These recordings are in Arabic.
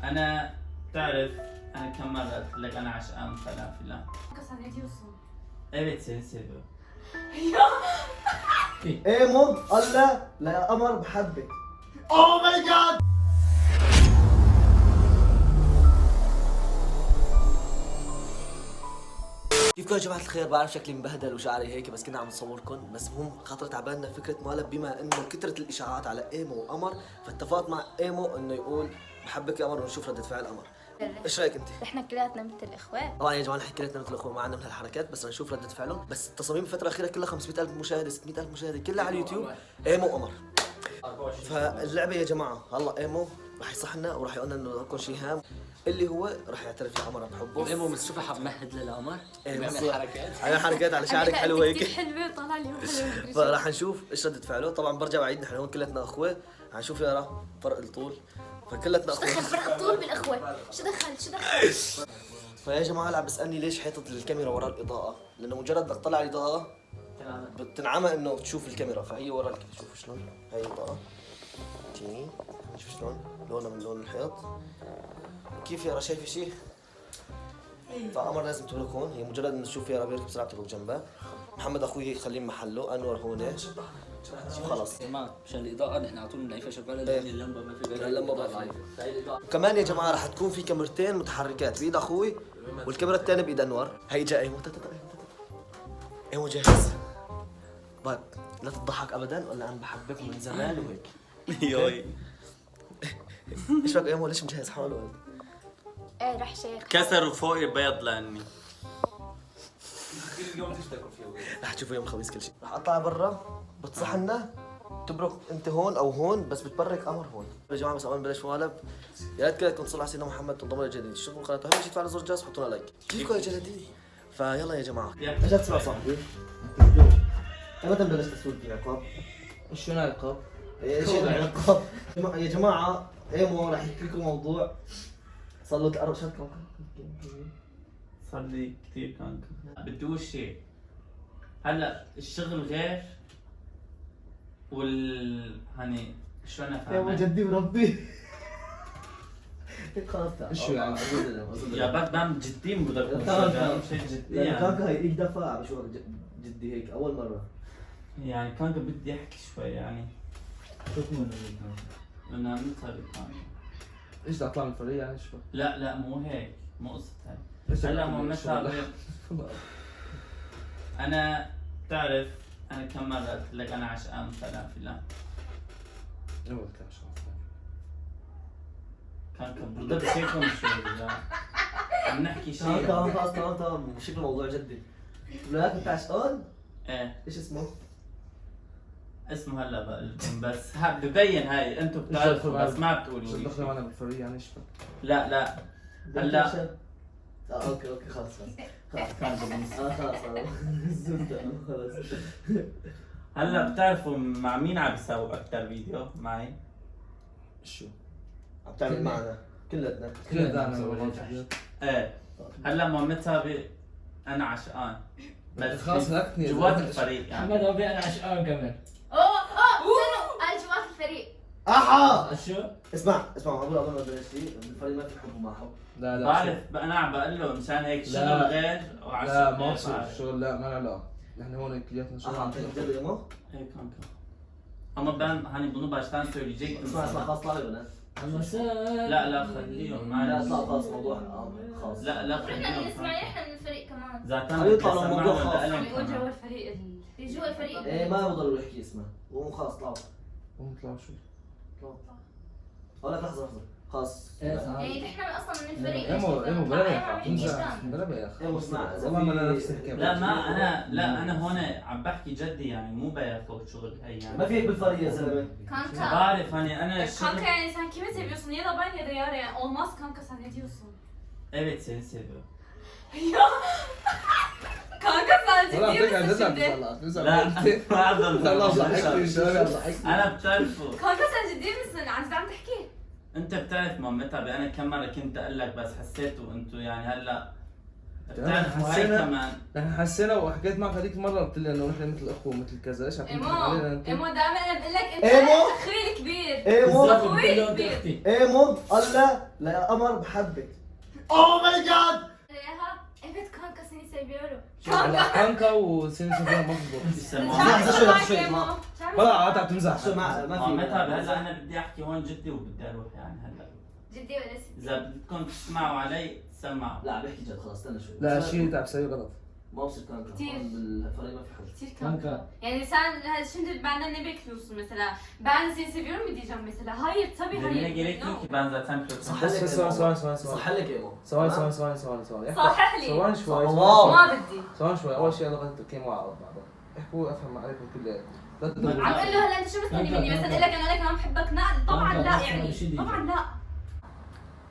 انا بتعرف انا كم مرة قلت لك انا عشقان فلافل. Sen ne diyorsun? Evet seni seviyorum. ايمو قال لا يا قمر بحبك. اوه ماي جاد. كيفكم يا جماعة الخير؟ بعرف شكلي مبهدل وشعري هيك بس كنا عم نصوركم، بس هم خطرت على بالنا فكرة مقلب بما انه كثرت الاشاعات على ايمو وقمر، فاتفقت مع ايمو انه يقول بحبك يا قمر ونشوف ردة فعل قمر. ايش رايك انت؟ احنا كلياتنا مثل اخوات. طبعا يا جماعه نحكي كلنا مثل الاخوه، ما عندنا من هالحركات، بس نشوف رده فعلهم. بس التصاميم الفتره الاخيره كلها 500,000 مشاهده 600,000 مشاهده كلها على اليوتيوب ايمو وقمر. فاللعبه يا جماعه هلا ايمو رح يصحنا وراح يقول لنا انه اكون شيء هام اللي هو رح يعترف يا قمر بحبه. ايمو مستشفى حمهد للقمر بيعمل حركات على حركات على شعرك حلو هيك. كثير حلوه طالع لي حلوه. فراح نشوف ايش ردة فعله. طبعا برجع بعيد نحن هون كلتنا اخوه، حنشوف يا فرق الطول، فكلتنا شو دخل اخوه. فرق الطول بالاخوه؟ شو دخل؟ فيا جماعه هلا عم بسالني ليش حاطط الكاميرا ورا الاضاءه؟ لانه مجرد بدك تطلع على الاضاءه بتنعمى انه تشوف الكاميرا، فهي ورا شوفوا شلون هي الاضاءه تيني، شوف شلون لونها من لون الحيط. كيف يا شايفه شيء؟ فقمر لازم تبرك هون، هي مجرد انه تشوف يا بيركب بسرعه بتبرك جنبها. محمد اخوي خليه محله، انور هون خلص. جماعه مشان الاضاءه نحن على طول بنعيفها شغاله لان اللمبه ما في غيرها. اللمبه ما في. وكمان يا جماعه رح تكون في كاميرتين متحركات بايد اخوي والكاميرا الثانيه بايد انور. هي جاي ايمو ايمو جاهز؟ طيب لا تضحك ابدا ولا انا بحبك من زمان وهيك. يوي ايش بك ايمو؟ ليش مجهز حاله؟ ايه رح شيخ. كسروا فوقي بيض لاني رح تشوفوا يوم الخميس كل شيء. رح اطلع برا بتصحنا تبرك انت هون او هون، بس بتبرك قمر هون. يا جماعه بس قبل نبلش مقالب يا ريت كلكم تصلوا على سيدنا محمد تنضموا للجديد، تشتركوا بالقناه، اهم شيء تفعلوا زر الجرس وحطوا لنا لايك. كيفكم يا جديد؟ فيلا يا جماعه اجت تسمع صاحبي ابدا بلشت تصوير بعقاب. شو العقاب؟ ايش العقاب؟ يا جماعه ايمو راح يحكي لكم موضوع صار له 4 شهور صار لي كثير كان بدي اقول شيء. هلا الشغل غير يعني شو انا يا ابو فاهم جدي وربي. خلاص تعال شو يعني؟ يا بد بعمل جدي بدك تمام. شيء جدي يعني يعني. كان هي ايد دفع بشوفك جدي هيك اول مره. يعني كان بدي احكي شوي يعني بدنا نصير كان. ايش بدك تطلع من الفريق يعني شو؟ لا مو هيك، مو قصة هيك. هلا مو مثلا انا بتعرف انا كم مرة قلت لك انا عشقان فلافل. ايوه كان شو كان بدك شيكم شوي لا عم نحكي شيء. تمام خلاص تمام شكله موضوع جدي. ولك انت عشقان؟ ايه ايش اسمه؟ اسمه هلا بقول لكم، بس ببين هاي انتم بتعرفوا بس ما بتقولوا شو لي دخل شيء. معنا بالفريق يعني ايش لا هلا اوكي خلاص كان بالنص. خلاص خلاص. هلا بتعرفوا مع مين عم بيساووا اكثر فيديو معي؟ شو؟ عم تعمل معنا كلتنا كلنا دعنا ايه هلا مامتها انا عشقان بس خلاص هلكتني جوات الفريق يعني. محمد ربي انا عشقان كمان. استنوا قال جوات الفريق. احا شو؟ اسمع قبل ما نبلش شيء بالفريق ما في حب وما حب. لا بعرف انا عم بقول له مشان هيك شغل لا. غير لا ما بصير الشغل، لا ما له علاقه، نحن هون كلياتنا شغل عم جد يا مو؟ هيك كان اما ben hani bunu baştan söyleyecektim اسمع sana. خلاص طلعوا يا بنات. لا خليهم لا معلش. اطلع خلاص موضوع خلاص. لا احنا خليهم. نسمع احنا من الفريق كمان. ذاك خليه يطلع على موضوع خاص. بيقول جوا الفريق جوا الفريق. ايه ما بضلوا يحكي اسمه ومو خلاص طلعوا. قوم اطلعوا شو؟ اقول لك لحظه خلاص. ايه نحن اصلا من الفريق. ايمو بلا يا اخي قدام. بلا يا اخي ايمو اسمع والله ما انا نفس الحكايه. لا ما انا هون عم بحكي جدي يعني مو بياخذ شغل هي يعني. ما في هيك بالفريق يا زلمه. Kanka. بعرف hani انا الشغل. Kanka yani sen kimi seviyorsun ya da ben ya da Yara yani olmaz kanka sen ne diyorsun? Evet seni seviyorum. Ya kanka sen والله ciddi على misin فكره şimdi? لا ما والله أظن. ضحكتني شباب ضحكتني. انا بتعرفوا Kanka sen ciddi misin? عن جد عم تحكي؟ انت بتعرف مامتها انا كم مره كنت اقول لك بس حسيتوا انتوا يعني هلا بتعرف وهي حسينا كمان نحن حسينا وحكيت معك هذيك المره قلت لي انه نحن مثل اخوه مثل كذا، ليش عم تنكر علينا انت؟ ايمو دائما انا بقول لك انت إيمو؟ اخوي الكبير. ايمو اخوي الكبير. ايمو قال لا يا قمر بحبك. اوه ماي جاد اياها ايفت كانكا سيني سيبيرو. لا كانكا وسين سفيان مضبوط. يسموها والله عاد عم تمزح. ما في متى هلا انا بدي احكي هون جدي وبدي اروح يعني هلا جدي ولا ستي؟ اذا بدكم تسمعوا علي سمعوا. لا بحكي جد خلاص استنى شوي. لا شيء انت عم تسويه غلط. ما بصير كان كتير. بالفريق ما في حل. كتير كانكا يعني سان شنو بعدنا نبيك فلوس مثلا بعد سيني سيبيرو بدي جنب مثلا هاي تصبي بدي هاي نجي لك بانزا تنفل بس ثواني صح لك ايمو. ثواني صحح لي. ثواني شوي الله. ما بدي. ثواني شوي. اول شيء لغه التركيب مع بعض. احكوا افهم عليكم كل لا عم تدوروا. اقول له هلا انت شو مستني مني مثلا اقول لك انا لك ما بحبك لا طبعا لا يعني طبعا لا.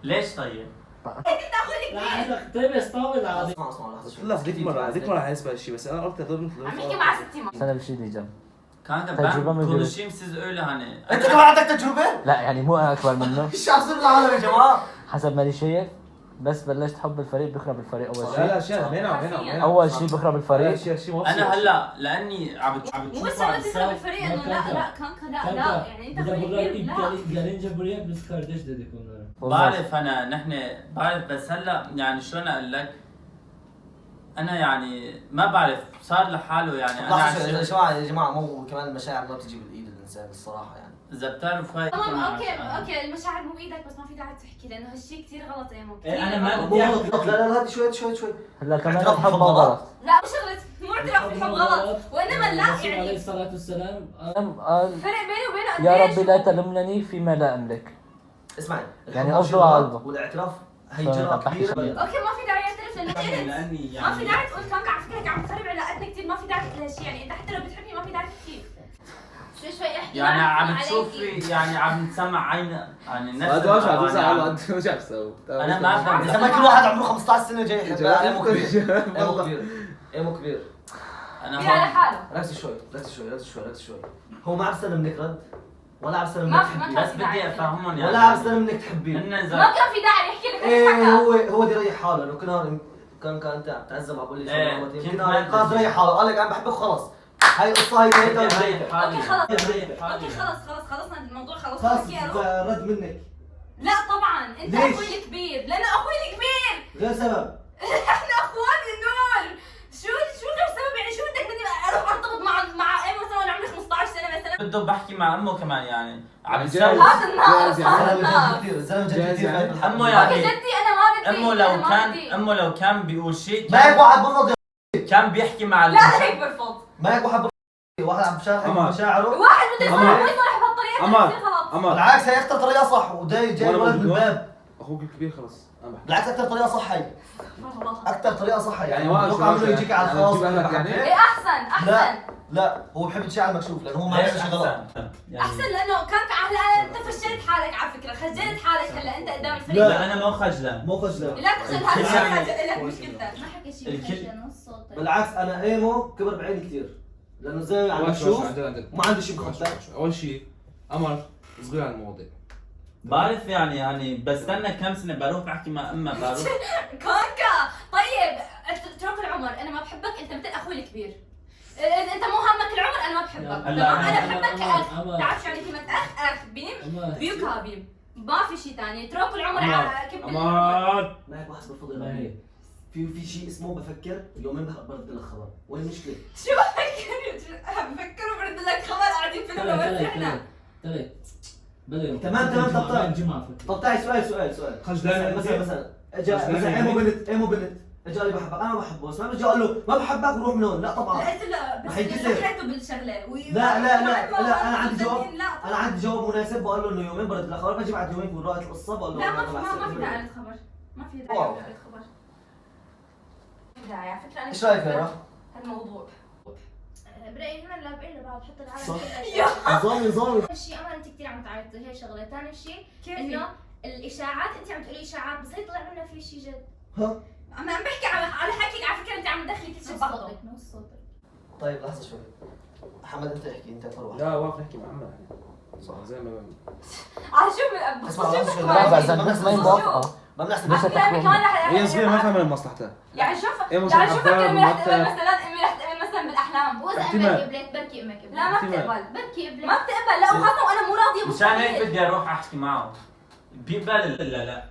ليش طيب؟ انت اخوي الكبير. طيب بس طاول عادي. اسمع لحظه لا هذيك مرة حاسس بهالشيء بس انا قلت هذول مثل عم نحكي مع ستي ما. سنة بشي ديجا. كان تجربة من كل جديد. شيء مسز öyle hani. انت كمان عندك تجربه؟ لا يعني مو انا اكبر منه، ايش عم يصير بالعالم يا جماعه؟ حسب ماني شايف. بس بلشت حب الفريق بخرب الفريق اول لا شيء. لا شيء هنا اول شيء بخرب الفريق. شيء مو انا هلا لاني عم مو تشوفوا بس على انا تفهم الساوي. الفريق انه لا كانكا لا يعني انت اخوي الكبير لا. Gelince buraya biz kardeş dedik onlara. بعرف انا نحن بعرف بس هلا يعني شلون اقول لك انا يعني ما بعرف صار لحاله يعني انا لحظه يا عشان جماعه يا جماعه مو كمان المشاعر ما بتجي بالايد الانسان الصراحه يعني. اذا بتعرف هاي تمام اوكي المشاعر مو بايدك بس ما في داعي تحكي لانه هالشيء كثير غلط ايمو. إيه، أنا ما مو غلط لا لا هذه شوي هلا كمان اعتراف الحب بالحب غلط. لا مو شغله مو اعتراف بالحب غلط وانما لا الرسول عليه يعني الصلاة والسلام قال فرق بيني وبينه يا قديش ربي لا تلمنني فيما لا املك. اسمعي يعني قصده على قلبه. والاعتراف هي شلون جرأة بحكي كبيره. شوي. اوكي ما في داعي تعترف لانه قلت لاني ما في يعني داعي تقول كانك على فكرك عم تخرب علاقتنا كثير ما في داعي تقول هالشيء يعني انت حتى لو بتحبني ما في داعي تحكي شوي احكي يعني معك عم عليكي. تشوفي يعني عم نسمع عين يعني نفس هذا ايش عم الأغاني. تزعل وش عم تسوي؟ انا ما افهم اذا ما كل واحد عمره 15 سنه جاي يحبها ايمو كبير. ايمو والله. كبير ايمو كبير. انا في على هون حاله ركزي شوي هو ما عم يستلم منك رد ولا عم يستلم ما منك في ما تحبيه كان بس في بدي داعي افهمهم يعني ولا عم يستلم منك تحبيه. هن ما اذا كان في داعي يحكي لك ايه حكى هو بده يريح حاله لانه كان انت عم تعذب عم بقول لي إيه، شو كنت كنا مادة. خلاص ريح حاله قال لك انا بحبك خلاص هاي القصه هي نهايتها ونهايتها. اوكي خلص حالي. اوكي خلص خلصنا الموضوع خلص خلاص بدي اروح رد منك لا طبعا انت ليش؟ اخوي الكبير لانه اخوي الكبير غير سبب. احنا اخوان النور شو غير سبب يعني شو بدك بدي اروح ارتبط مع ايمو مثلا وانا عمري 15 سنه مثلا بده بحكي مع امه كمان يعني عم يعني يسوي جايز. هذا الناس جايز يعني. هذا الناس الزلمه جد جايز كثير يعني. فاهم بالحب. أمه يعني. اوكي جدي انا ما بدي امه أنا لو ما كان بدي. امه لو كان بيقول شيء ما هيك واحد بفضل كان بيحكي مع لا هيك برفض ما هيك واحد بفضل واحد عم بشارك أمر. مشاعره. واحد بده يصرح أمر. مو يصرح بهالطريقه أمر. كثير غلط أمر بالعكس هي اكثر طريقه صح جاي وأنا ولد بقول من لكم، الباب. اخوك الكبير خلص انا بحكي. بالعكس اكثر طريقه صح هي اكثر طريقه صح هي يعني واقف توقع انه يجيك على الخاص جيب أهلك يعني؟ ايه احسن لا هو بحب الشيء المكشوف لانه هو ما ليش بيعمل شيء غلط. احسن لانه كان هلا انت فشلت حالك على فكره خجلت حالك هلا انت قدام الفريق لا انا مو خجلان مو خجله لا تخجل هذا الشيء لك مشكلتك ما حكى شيء الكل- مخجل نص صوتك. بالعكس انا ايمو كبر بعيني كثير لانه زي عم أول شيء بشوف عندك. ما عندي شيء بخطط. اول شيء امر صغير عن المواضيع. بعرف يعني بستنى كم سنه بروح بحكي مع امها بروح كونكا طيب اترك العمر انا ما بحبك انت مثل اخوي الكبير انت مو همك العمر انا ما بحبك هلا تمام انا أمر، بحبك أمر، كاخ أمر. بتعرف شو يعني كلمه اخ بيم بيوكا بيم ما في شيء ثاني اترك العمر أمر. على كبر امر ما هيك واحد بفضل ما هي. في شيء اسمه بفكر يومين برد لك خبر وين المشكله؟ شو بفكر وبرد لك خبر قاعدين في ترى بس احنا بدأ تمام، طب. الجمعة طب تعي سؤال خجلان مثلا اجى خجلان مثلا يعني؟ ايمو بنت اجى قال لي بحبك انا ما بحبه بس ما بيجي قال له ما بحبك وروح من هون لا طبعا. قلت له بس حيكسر. دخلته بالشغله لا انا عندي جواب انا عندي جواب مناسب بقول له انه يومين برد لك خبر بجي بعد يومين يكون رأيت القصه بقول له لا والله ما في بحسن. داعي للخبر ما في داعي واو. للخبر ما في داعي على فكره انا ايش رايك يا هالموضوع برأيي هنا لاعبين لبعض حتى العالم صح. كلها. نظامي اول شيء امل انت كثير عم تعيطي هي شغله، ثاني شيء كيف انه الاشاعات انت عم تقولي اشاعات بس هي طلع منها في شيء جد. ها عم بحكي على حكيك على فكره انت عم تدخلي كل شيء نص بعضه صوتك نص صوتك. طيب لحظه شوي محمد انت احكي انت اكثر واحد لا واقف نحكي مع عمر يعني. صح زي ما على شو اسمع لحظه شوي لا بس الناس ما ينضاف ما بنحسب ليش كلامي كمان رح هي صغيره ما فاهمه مصلحتها. يعني شوف إيه مش يعني شوف عارفة امي رح تقبل ومعتها. مثلا امي رح تقبل مثلا بالاحلام واذا احتمال. امك قبلت بركي امك قبلت. لا ما احتمال. بتقبل بركي قبلت. ما بتقبل لا وخاصه وانا مو راضيه مشان هيك مستحيل. بدي اروح احكي معه. بيقبل ولا لا؟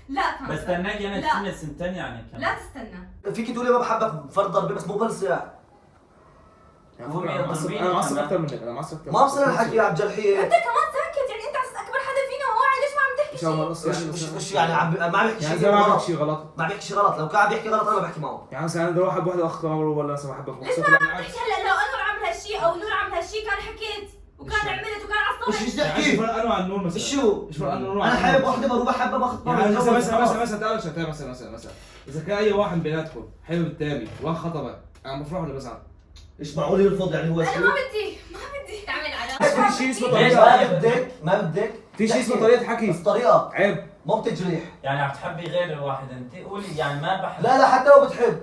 لا كمان بس استناك انا لا. سنة سنتين يعني كمان. لا تستنى فيك تقولي ما بحبك فرد ضربي بس مو بلصيع. هم انا معصب كمان. اكثر منك، انا معصب اكثر ما بصير الحكي يا عبد الجرحيه. انت كمان ساكت يعني انت على اساس اكبر حدا فينا وواعي ليش ما عم تحكي ان شاء الله شيء؟ القصه مش يعني ما عم بيحكي يعني شيء زي ما عم غلط. شيء غلط. ما عم بيحكي شيء غلط، لو كان عم بيحكي غلط انا بحكي معه. يعني مثلا انا بدي اروح بوحده اخ ولا مثلا بحبك ليش مبسوط ما عم بالعكس. تحكي هلا لو انور عمل هالشيء او نور عمل هالشيء كان حكيت وكان عملت وكان عصبت. ايش يعني تحكي؟ ايش فرق انا وعن نور مثلا؟ شو؟ ايش فرق انا ونور انا عن حابب نور؟ وحده بروح بحبها باخذ يعني مثلا تعال شتاء مثلا اذا كان اي واحد بيناتكم حابب الثاني واخ خطبك انا بفرح ولا بزعل؟ ايش معقول يرفض يعني هو انا شيء؟ ما بدي تعمل على في شيء اسمه ليش طريقه، ما بدك في شيء اسمه تحكي. طريقه حكي، بس طريقه عيب. مو بتجريح. يعني عم تحبي غير واحد انت قولي يعني ما بحب. لا حتى لو بتحب،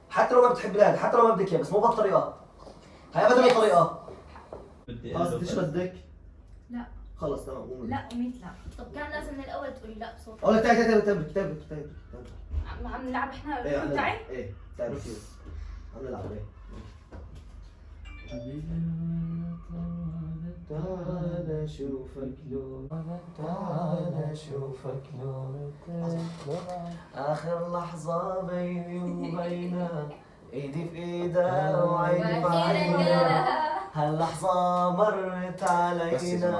حتى لو ما بتحب لا حتى لو ما بدك اياه بس مو بهالطريقه. هاي ابدا طريقه. بدي خلص أقول انت له شو بس. بدك؟ لا. خلص تمام قومي. لا اميت لا طب كان لازم من الاول تقولي لا بصوت. اقول لك تعي عم نلعب احنا ايه عم تعي نلعب. ايه تعي بكي عم نلعب ايه. تعال اشوفك لون، تعال اشوفك لون، اخر لحظة بيني وبينك، ايدي في ايدها وعيني في عينها، هاللحظة مرت علينا.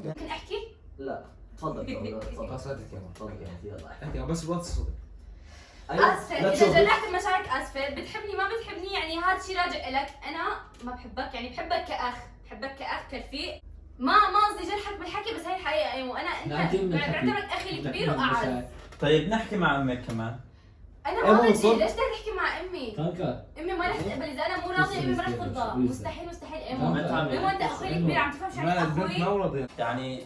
ممكن احكي؟ لا تفضل تفضل خلاص هاتك يا مان. تفضل يلا احكي بس الوقت صوتك. اسفه لا اذا تشوف. جرحت مشاعرك اسفه بتحبني ما بتحبني يعني هذا الشيء راجع لك. انا ما بحبك يعني بحبك كاخ، بحبك كاخ كرفيق. ما قصدي جرحك بالحكي بس هي الحقيقه ايوه انا انت بعتبرك اخي الكبير واعز. طيب نحكي مع امك كمان. انا ما بدي ليش بدك تحكي مع امي؟ كانكا امي ما رح تقبل اذا انا مو راضيه امي ما رح ترضى. مستحيل ايمو ايمو انت اخوي الكبير عم تفهم شو يعني لا البنت ما اخوي؟ ورد يعني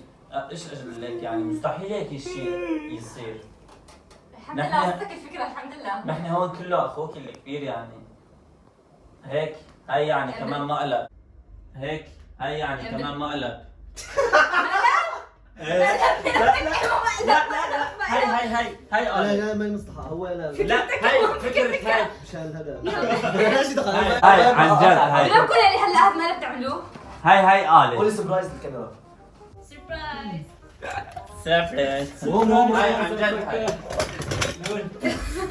ايش اجل لك يعني مستحيل هيك شيء يصير. الحمد لله وصلتك الفكره الحمد لله. نحن هون كله اخوك الكبير يعني. هيك هاي يعني كمان مقلب. هيك هاي يعني كمان مقلب. لا هاي لا قالت. لا ما يمصلحة هو لا لا هاي فكرة هاي. مشان هذا ايش دخل هاي عن جد هاي. بدكم اللي هلا هذا ما بتعملوه؟ هاي قولي قالت. سربرايز للكاميرا. سربرايز. سيرفيس. مو هاي عن جد هاي.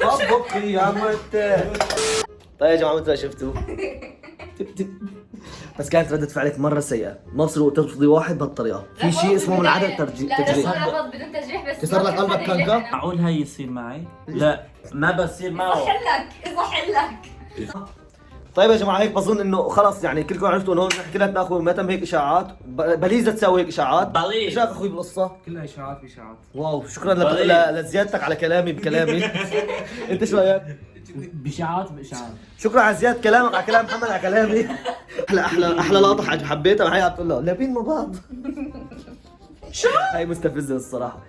طبقي يا مت. طيب يا جماعه مثل ما شفتوا بس كانت ردة فعلك مرة سيئة، ما بصير ترفضي واحد بهالطريقة، في شيء اسمه من عدم لا تجريح. رفض بدون تجريح بس كسر لك قلبك كانكا؟ معقول هاي يصير معي؟ لا ما بصير معه. اصحح لك طيب يا جماعة هيك بظن انه خلص يعني كلكم عرفتوا انه نحن كلنا اخوي ما تم هيك اشاعات، بليزة تساوي هيك اشاعات. بليز. ايش رايك اخوي بالقصة؟ كلها اشاعات باشاعات. واو شكرا بليز. لزيادتك على كلامي بكلامي. انت شو رايك؟ باشاعات شكرا على زيادة كلامك على كلام محمد على كلامي. احلى لقطة حبيتها هي عم تقول له لابين مع بعض. شو؟ هاي مستفزة الصراحة.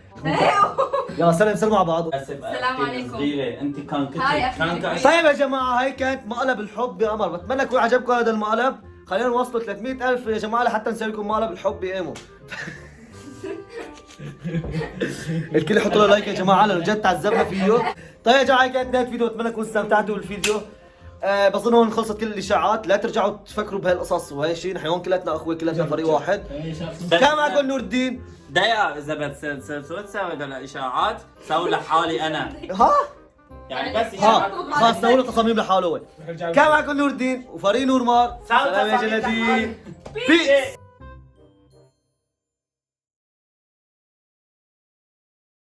يلا سلموا على بعض. السلام عليكم. صغيرة انت كان هاي أخي. كنت طيب يا جماعة هي كانت مقلب الحب يا قمر، بتمنى يكون عجبكم هذا المقلب، خلينا نوصل 300,000 يا جماعة لحتى نسوي لكم مقلب الحب بايمو. الكل يحطوا له لايك يا جماعة لانه جد تعذبنا فيه. طيب يا جماعة هي كانت نهاية الفيديو، اتمنى تكونوا استمتعتوا بالفيديو. بظن هون خلصت كل الاشاعات، لا ترجعوا تفكروا بهالقصص وهي الشيء، نحن هون كلاتنا اخوة كلاتنا فريق واحد. كان معكم نور الدين. دقيقة إذا بتسوي هذول الإشاعات سوي لحالي أنا. ها؟ يعني بس إشاعات. خلاص سووا له تصاميم لحاله هو. كان معكم نور الدين وفريق نور مار. سلام سلام يا تصاميم جلدين. لحالي. بيس.